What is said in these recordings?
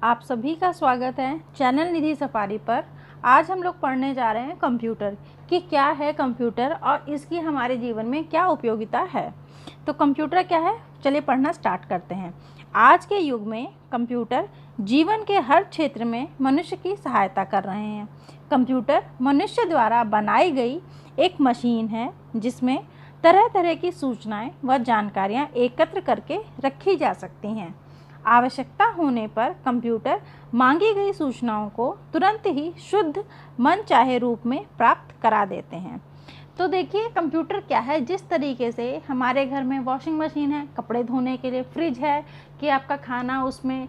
आप सभी का स्वागत है चैनल निधि सफारी पर। आज हम लोग पढ़ने जा रहे हैं कंप्यूटर कि क्या है कंप्यूटर और इसकी हमारे जीवन में क्या उपयोगिता है। तो कंप्यूटर क्या है, चलिए पढ़ना स्टार्ट करते हैं। आज के युग में कंप्यूटर जीवन के हर क्षेत्र में मनुष्य की सहायता कर रहे हैं। कंप्यूटर मनुष्य द्वारा बनाई गई एक मशीन है जिसमें तरह तरह की सूचनाएं व जानकारियां एकत्र करके रखी जा सकती हैं। आवश्यकता होने पर कंप्यूटर मांगी गई सूचनाओं को तुरंत ही शुद्ध मनचाहे रूप में प्राप्त करा देते हैं। तो देखिए कंप्यूटर क्या है, जिस तरीके से हमारे घर में वॉशिंग मशीन है कपड़े धोने के लिए, फ्रिज है कि आपका खाना उसमें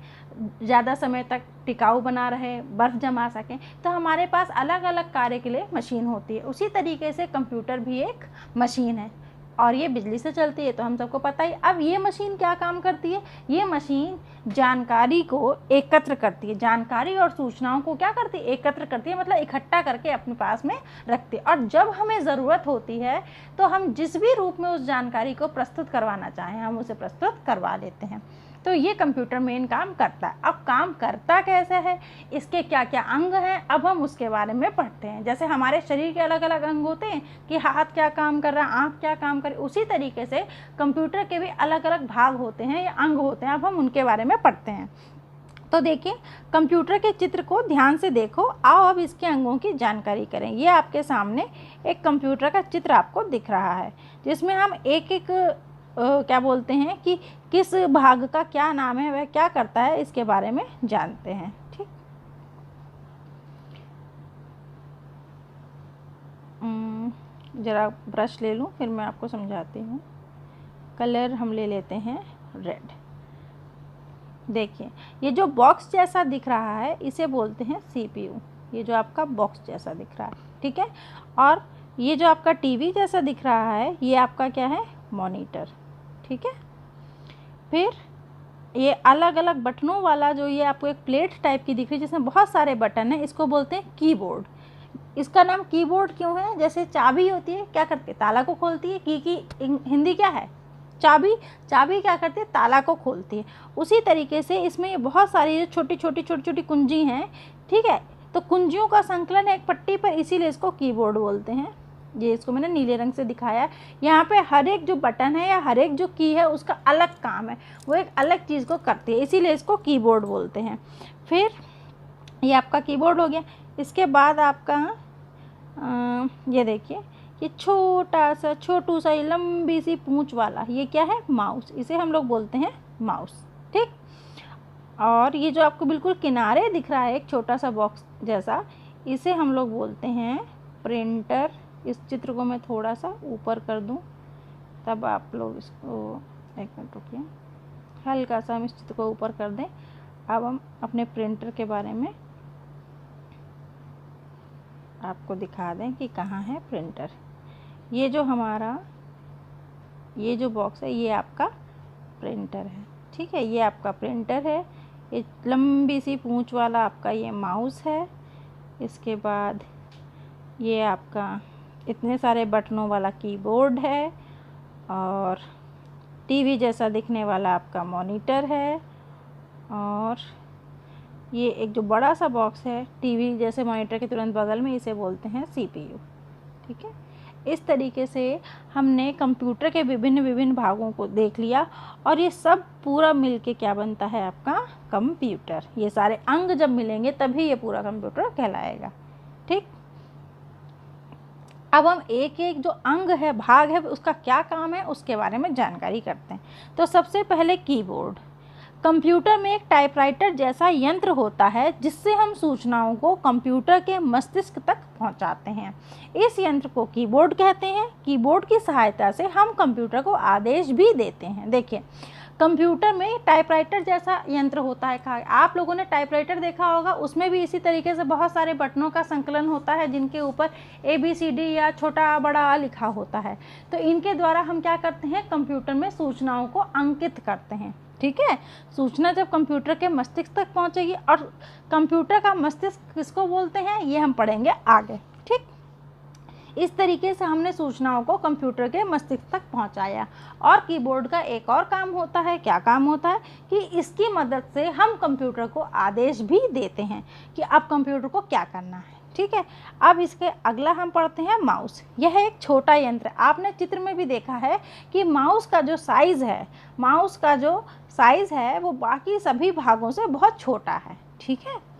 ज़्यादा समय तक टिकाऊ बना रहे, बर्फ़ जमा सकें, तो हमारे पास अलग अलग कार्य के लिए मशीन होती है। उसी तरीके से कंप्यूटर भी एक मशीन है और ये बिजली से चलती है, तो हम सबको पता ही। अब ये मशीन क्या काम करती है, ये मशीन जानकारी को एकत्र करती है, जानकारी और सूचनाओं को क्या करती है, एकत्र करती है, मतलब इकट्ठा करके अपने पास में रखती है। और जब हमें ज़रूरत होती है तो हम जिस भी रूप में उस जानकारी को प्रस्तुत करवाना चाहें हम उसे प्रस्तुत करवा लेते हैं। तो ये कंप्यूटर मेन काम करता है। अब काम करता कैसे है, इसके क्या क्या अंग हैं, अब हम उसके बारे में पढ़ते हैं। जैसे हमारे शरीर के अलग अलग अंग होते हैं कि हाथ क्या काम कर रहा है, आँख क्या काम कर रही है, उसी तरीके से कंप्यूटर के भी अलग अलग भाग होते हैं या अंग होते हैं। अब हम उनके बारे में पढ़ते हैं। तो देखिए कंप्यूटर के चित्र को ध्यान से देखो। आओ अब इसके अंगों की जानकारी करें। ये आपके सामने एक कंप्यूटर का चित्र आपको दिख रहा है जिसमें हम एक एक क्या बोलते हैं कि किस भाग का क्या नाम है, वह क्या करता है, इसके बारे में जानते हैं। ठीक, ज़रा ब्रश ले लूँ फिर मैं आपको समझाती हूँ। कलर हम ले लेते हैं रेड। देखिए ये जो बॉक्स जैसा दिख रहा है इसे बोलते हैं सीपीयू। ये जो आपका बॉक्स जैसा दिख रहा है, ठीक है। और ये जो आपका टीवी जैसा दिख रहा है ये आपका क्या है, मॉनिटर, ठीक है। फिर ये अलग अलग बटनों वाला जो ये आपको एक प्लेट टाइप की दिख रही है जिसमें बहुत सारे बटन हैं, इसको बोलते हैं कीबोर्ड। इसका नाम कीबोर्ड क्यों है, जैसे चाबी होती है क्या करती है, ताला को खोलती है। की हिंदी क्या है, चाबी। चाबी क्या करती है, ताला को खोलती है। उसी तरीके से इसमें ये बहुत सारी छोटी छोटी कुंजी हैं, ठीक है। तो कुंजियों का संकलन है एक पट्टी पर, इसीलिए इसको कीबोर्ड बोलते हैं। ये इसको मैंने नीले रंग से दिखाया है। यहाँ पे हर एक जो बटन है या हर एक जो की है उसका अलग काम है, वो एक अलग चीज़ को करती है, इसीलिए इसको कीबोर्ड बोलते हैं। फिर ये आपका कीबोर्ड हो गया। इसके बाद आपका ये देखिए ये छोटू सा ये लंबी सी पूंछ वाला ये क्या है, माउस। इसे हम लोग बोलते हैं माउस, ठीक। और ये जो आपको बिल्कुल किनारे दिख रहा है एक छोटा सा बॉक्स जैसा, इसे हम लोग बोलते हैं प्रिंटर। इस चित्र को मैं थोड़ा सा ऊपर कर दूं तब आप लोग इसको, एक मिनट रुकिए, हल्का सा हम इस चित्र को ऊपर कर दें। अब हम अपने प्रिंटर के बारे में आपको दिखा दें कि कहाँ है प्रिंटर। ये जो हमारा ये जो बॉक्स है ये आपका प्रिंटर है, ठीक है। ये आपका प्रिंटर है। ये लंबी सी पूंछ वाला आपका ये माउस है। इसके बाद ये आपका इतने सारे बटनों वाला कीबोर्ड है और टीवी जैसा दिखने वाला आपका मॉनिटर है। और ये एक जो बड़ा सा बॉक्स है टीवी जैसे मॉनिटर के तुरंत बगल में, इसे बोलते हैं सीपीयू, ठीक है। इस तरीके से हमने कंप्यूटर के विभिन्न भागों को देख लिया और ये सब पूरा मिलके क्या बनता है, आपका कंप्यूटर। ये सारे अंग जब मिलेंगे तभी ये पूरा कंप्यूटर कहलाएगा, ठीक। अब हम एक एक जो अंग है, भाग है, उसका क्या काम है उसके बारे में जानकारी करते हैं। तो सबसे पहले कीबोर्ड। कंप्यूटर में एक टाइपराइटर जैसा यंत्र होता है जिससे हम सूचनाओं को कंप्यूटर के मस्तिष्क तक पहुंचाते हैं। इस यंत्र को कीबोर्ड कहते हैं। कीबोर्ड की सहायता से हम कंप्यूटर को आदेश भी देते हैं। देखिए कंप्यूटर में टाइपराइटर जैसा यंत्र होता है। आप लोगों ने टाइपराइटर देखा होगा, उसमें भी इसी तरीके से बहुत सारे बटनों का संकलन होता है जिनके ऊपर ABCD या छोटा बड़ा आ लिखा होता है। तो इनके द्वारा हम क्या करते हैं, कंप्यूटर में सूचनाओं को अंकित करते हैं, ठीक है। सूचना जब कंप्यूटर के मस्तिष्क तक पहुंचेगी, और कंप्यूटर का मस्तिष्क किसको बोलते हैं ये हम पढ़ेंगे आगे, ठीक। इस तरीके से हमने सूचनाओं को कंप्यूटर के मस्तिष्क तक पहुंचाया। और कीबोर्ड का एक और काम होता है, क्या काम होता है कि इसकी मदद से हम कंप्यूटर को आदेश भी देते हैं कि अब कंप्यूटर को क्या करना है। ठीक है, अब इसके अगला हम पढ़ते हैं माउस। यह एक छोटा यंत्र, आपने चित्र में भी देखा है कि माउस का जो साइज़ है वो बाकी सभी भागों से बहुत छोटा है। ठीक है,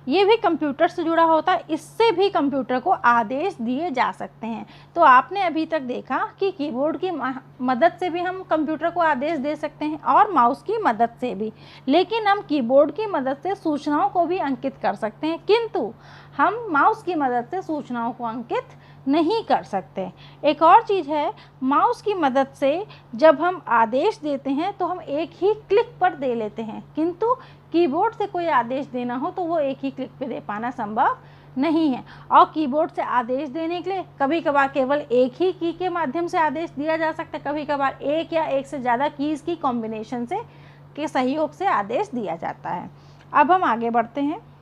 ये भी कंप्यूटर से जुड़ा होता है, इससे भी कंप्यूटर को आदेश दिए जा सकते हैं। तो आपने अभी तक देखा कि कीबोर्ड की मदद से भी हम कंप्यूटर को आदेश दे सकते हैं और माउस की मदद से भी, लेकिन हम कीबोर्ड की मदद से सूचनाओं को भी अंकित कर सकते हैं, किंतु हम माउस की मदद से सूचनाओं को अंकित नहीं कर सकते। एक और चीज़ है, माउस की मदद से जब हम आदेश देते हैं तो हम एक ही क्लिक पर दे लेते हैं, किंतु कीबोर्ड से कोई आदेश देना हो तो वो एक ही क्लिक पे दे पाना संभव नहीं है। और कीबोर्ड से आदेश देने के लिए कभी कभार केवल एक ही की के माध्यम से आदेश दिया जा सकता है, कभी कभार एक या एक से ज़्यादा कीज़ की कॉम्बिनेशन से के सहयोग से आदेश दिया जाता है। अब हम आगे बढ़ते हैं।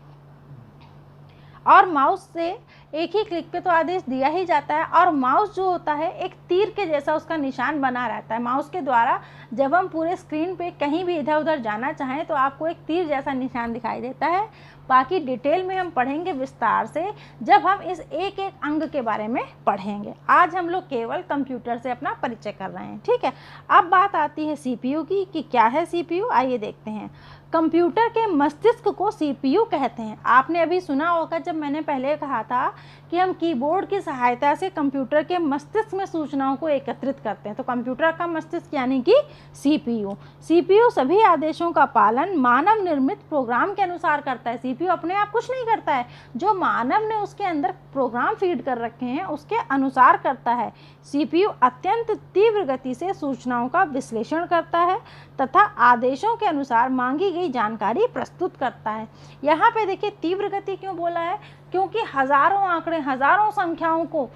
और माउस से एक ही क्लिक पे तो आदेश दिया ही जाता है, और माउस जो होता है एक तीर के जैसा उसका निशान बना रहता है। माउस के द्वारा जब हम पूरे स्क्रीन पे कहीं भी इधर उधर जाना चाहें तो आपको एक तीर जैसा निशान दिखाई देता है। बाकी डिटेल में हम पढ़ेंगे विस्तार से जब हम इस एक एक अंग के बारे में पढ़ेंगे। आज हम लोग केवल कंप्यूटर से अपना परिचय कर रहे हैं। ठीक है, अब बात आती है सीपीयू की कि क्या है सीपीयू। आइए देखते हैं। कंप्यूटर के मस्तिष्क को सीपीयू कहते हैं। आपने अभी सुना होगा जब मैंने पहले कहा था कि हम कीबोर्ड की सहायता से कंप्यूटर के मस्तिष्क में सूचनाओं को एकत्रित करते हैं, तो कंप्यूटर का मस्तिष्क यानी कि सीपीयू। सीपीयू सभी आदेशों का पालन मानव निर्मित प्रोग्राम के अनुसार करता है। सीपीयू अपने आप कुछ नहीं करता है, जो मानव ने उसके अंदर प्रोग्राम फीड कर रखे हैं उसके अनुसार करता है। सीपीयू अत्यंत तीव्र गति से सूचनाओं का विश्लेषण करता है तथा आदेशों के अनुसार मांगी गई जानकारी प्रस्तुत करता है। यहाँ पे देखिए तीव्र गति क्यों बोला है, क्योंकि हज़ारों आंकड़े, हज़ारों संख्याओं को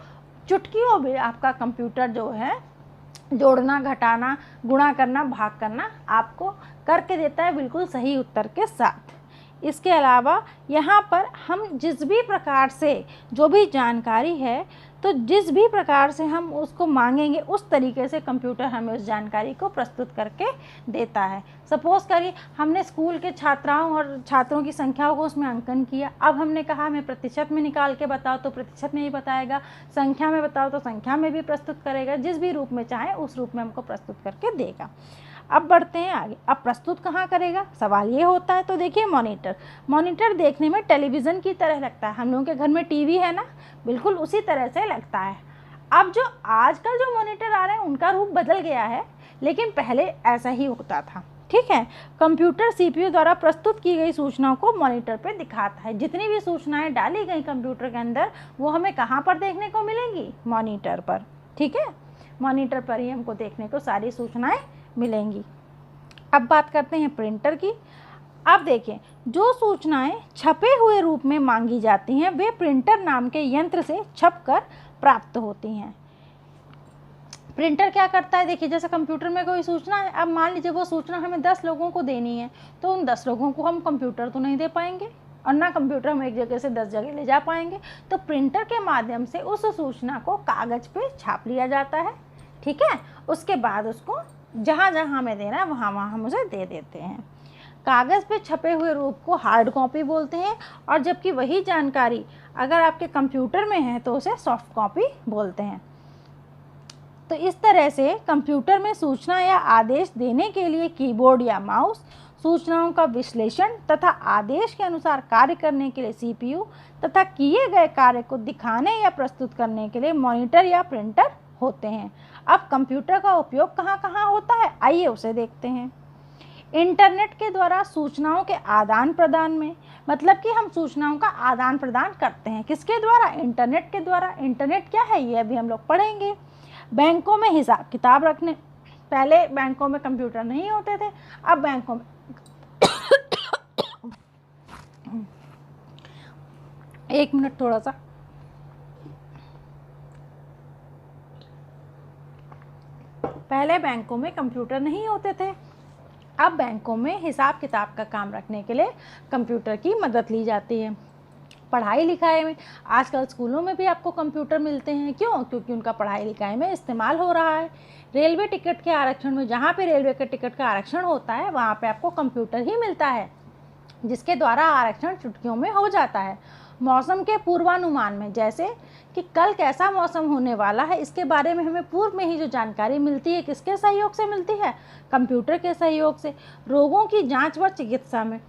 चुटकियों में आपका कंप्यूटर जो है जोड़ना, घटाना, गुणा करना, भाग करना आपको करके देता है बिल्कुल सही उत्तर के साथ। इसके अलावा यहाँ पर हम जिस भी प्रकार से जो भी जानकारी है, तो जिस भी प्रकार से हम उसको मांगेंगे उस तरीके से कंप्यूटर हमें उस जानकारी को प्रस्तुत करके देता है। सपोज़ करिए हमने स्कूल के छात्राओं और छात्रों की संख्याओं को उसमें अंकन किया, अब हमने कहा हमें प्रतिशत में निकाल के बताओ तो प्रतिशत में ही बताएगा, संख्या में बताओ तो संख्या में भी प्रस्तुत करेगा, जिस भी रूप में चाहे उस रूप में हमको प्रस्तुत करके देगा। अब बढ़ते हैं आगे। अब प्रस्तुत कहाँ करेगा, सवाल ये होता है। तो देखिए मॉनिटर देखने में टेलीविज़न की तरह लगता है। हम लोगों के घर में टीवी है ना, बिल्कुल उसी तरह से लगता है। अब जो आजकल जो मॉनिटर आ रहे हैं उनका रूप बदल गया है, लेकिन पहले ऐसा ही होता था। ठीक है, कंप्यूटर सीपीयू द्वारा प्रस्तुत की गई सूचनाओं को मॉनिटर पर दिखाता है। जितनी भी सूचनाएं डाली गई कंप्यूटर के अंदर वो हमें कहाँ पर देखने को मिलेंगी, मॉनिटर पर। ठीक है, मॉनिटर पर ही हमको देखने को सारी सूचनाएं मिलेंगी। अब बात करते हैं प्रिंटर की। अब देखें, जो सूचनाएं छपे हुए रूप में मांगी जाती हैं वे प्रिंटर नाम के यंत्र से छपकर प्राप्त होती हैं। प्रिंटर क्या करता है, देखिए जैसे कंप्यूटर में कोई सूचना है, अब मान लीजिए वो सूचना हमें 10 लोगों को देनी है, तो उन 10 लोगों को हम कंप्यूटर तो नहीं दे पाएंगे और ना कंप्यूटर हम एक जगह से 10 जगह ले जा पाएंगे, तो प्रिंटर के माध्यम से उस सूचना को कागज़ पे छाप लिया जाता है। ठीक है, उसके बाद उसको जहाँ जहाँ हमें देना है वहाँ वहाँ हम उसे दे देते हैं। कागज़ पे छपे हुए रूप को हार्ड कॉपी बोलते हैं, और जबकि वही जानकारी अगर आपके कंप्यूटर में है तो उसे सॉफ्ट कॉपी बोलते हैं। तो इस तरह से कंप्यूटर में सूचना या आदेश देने के लिए कीबोर्ड या माउस, सूचनाओं का विश्लेषण तथा आदेश के अनुसार कार्य करने के लिए सीपीयू तथा किए गए कार्य को दिखाने या प्रस्तुत करने के लिए मॉनिटर या प्रिंटर होते हैं। अब कंप्यूटर का उपयोग कहाँ कहाँ होता है, आइए उसे देखते हैं। इंटरनेट के द्वारा सूचनाओं के आदान प्रदान में, मतलब कि हम सूचनाओं का आदान प्रदान करते हैं किसके द्वारा, इंटरनेट के द्वारा। इंटरनेट क्या है ये अभी हम लोग पढ़ेंगे। बैंकों में हिसाब किताब रखने, पहले बैंकों में कंप्यूटर नहीं होते थे, अब बैंकों में एक मिनट थोड़ा सा, पहले बैंकों में कंप्यूटर नहीं होते थे, अब बैंकों में हिसाब किताब का काम रखने के लिए कंप्यूटर की मदद ली जाती है। पढ़ाई लिखाई में आजकल स्कूलों में भी आपको कंप्यूटर मिलते हैं। क्यों? क्योंकि उनका पढ़ाई लिखाई में इस्तेमाल हो रहा है। रेलवे टिकट के आरक्षण में, जहाँ पे रेलवे के टिकट का आरक्षण होता है वहाँ पे आपको कंप्यूटर ही मिलता है, जिसके द्वारा आरक्षण चुटकियों में हो जाता है। मौसम के पूर्वानुमान में, जैसे कि कल कैसा मौसम होने वाला है, इसके बारे में हमें पूर्व में ही जो जानकारी मिलती है किसके सहयोग से मिलती है? कंप्यूटर के सहयोग से। रोगों की जांच व चिकित्सा में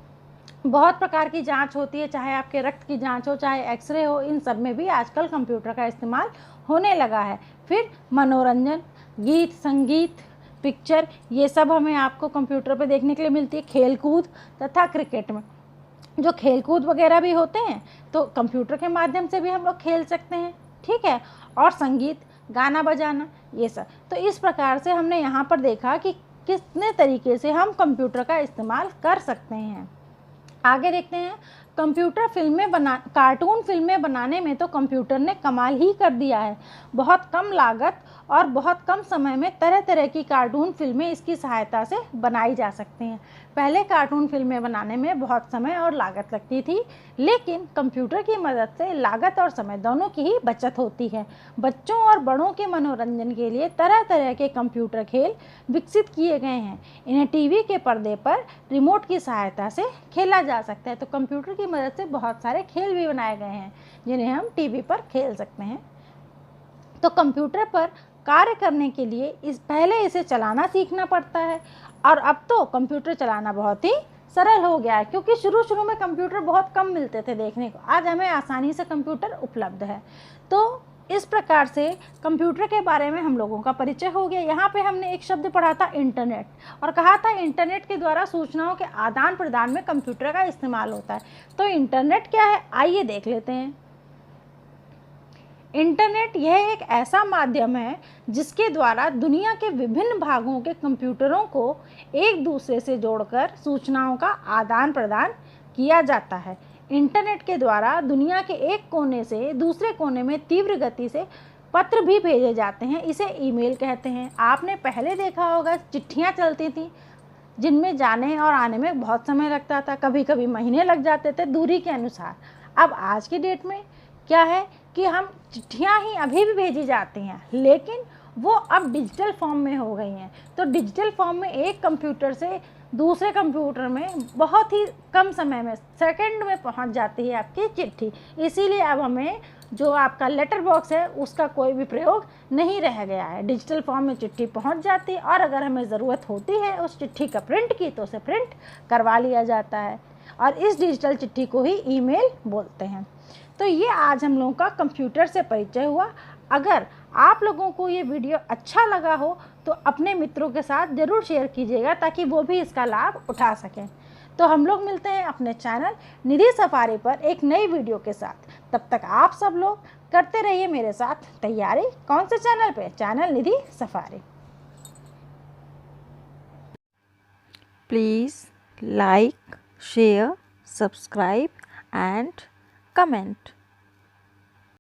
बहुत प्रकार की जांच होती है, चाहे आपके रक्त की जांच हो, चाहे एक्सरे हो, इन सब में भी आजकल कंप्यूटर का इस्तेमाल होने लगा है। फिर मनोरंजन, गीत, संगीत, पिक्चर, ये सब हमें आपको कंप्यूटर पे देखने के लिए मिलती है। खेलकूद तथा क्रिकेट में जो खेलकूद वगैरह भी होते हैं तो कंप्यूटर के माध्यम से भी हम लोग खेल सकते हैं, ठीक है। और संगीत, गाना बजाना, ये सब। तो इस प्रकार से हमने यहाँ पर देखा कि कितने तरीके से हम कंप्यूटर का इस्तेमाल कर सकते हैं। आगे देखते हैं। कार्टून फिल्में बनाने में तो कंप्यूटर ने कमाल ही कर दिया है। बहुत कम लागत और बहुत कम समय में तरह तरह की कार्टून फिल्में इसकी सहायता से बनाई जा सकती हैं। पहले कार्टून फिल्में बनाने में बहुत समय और लागत लगती थी, लेकिन कंप्यूटर की मदद से लागत और समय दोनों की ही बचत होती है। बच्चों और बड़ों के मनोरंजन के लिए तरह तरह के कंप्यूटर खेल विकसित किए गए हैं। इन्हें टीवी के पर्दे पर रिमोट की सहायता से खेला जा सकता है। तो कंप्यूटर की मदद से बहुत सारे खेल भी बनाए गए हैं जिन्हें हम टीवी पर खेल सकते हैं। तो कंप्यूटर पर कार्य करने के लिए पहले इसे चलाना सीखना पड़ता है, और अब तो कंप्यूटर चलाना बहुत ही सरल हो गया है, क्योंकि शुरू में कंप्यूटर बहुत कम मिलते थे देखने को। आज हमें आसानी से कंप्यूटर उपलब्ध है। तो इस प्रकार से कंप्यूटर के बारे में हम लोगों का परिचय हो गया। यहाँ पे हमने एक शब्द पढ़ा था इंटरनेट, और कहा था इंटरनेट के द्वारा सूचनाओं के आदान प्रदान में कंप्यूटर का इस्तेमाल होता है। तो इंटरनेट क्या है, आइए देख लेते हैं। इंटरनेट यह एक ऐसा माध्यम है जिसके द्वारा दुनिया के विभिन्न भागों के कंप्यूटरों को एक दूसरे से जोड़कर सूचनाओं का आदान प्रदान किया जाता है। इंटरनेट के द्वारा दुनिया के एक कोने से दूसरे कोने में तीव्र गति से पत्र भी भेजे जाते हैं, इसे ईमेल कहते हैं। आपने पहले देखा होगा चिट्ठियाँ चलती थीं जिनमें जाने और आने में बहुत समय लगता था, कभी कभी महीने लग जाते थे दूरी के अनुसार। अब आज की डेट में क्या है कि हम चिट्ठियाँ ही अभी भी भेजी जाती हैं, लेकिन वो अब डिजिटल फॉर्म में हो गई हैं। तो डिजिटल फॉर्म में एक कंप्यूटर से दूसरे कंप्यूटर में बहुत ही कम समय में, सेकंड में पहुंच जाती है आपकी चिट्ठी। इसीलिए अब हमें जो आपका लेटर बॉक्स है उसका कोई भी प्रयोग नहीं रह गया है। डिजिटल फॉर्म में चिट्ठी पहुंच जाती है, और अगर हमें ज़रूरत होती है उस चिट्ठी का प्रिंट की तो उसे प्रिंट करवा लिया जाता है, और इस डिजिटल चिट्ठी को ही ईमेल बोलते हैं। तो ये आज हम लोगों का कंप्यूटर से परिचय हुआ। अगर आप लोगों को ये वीडियो अच्छा लगा हो तो अपने मित्रों के साथ ज़रूर शेयर कीजिएगा, ताकि वो भी इसका लाभ उठा सकें। तो हम लोग मिलते हैं अपने चैनल निधि सफारी पर एक नई वीडियो के साथ। तब तक आप सब लोग करते रहिए मेरे साथ तैयारी। कौन से चैनल पे? Channel Nidhi safari. Please like, share, subscribe and comment.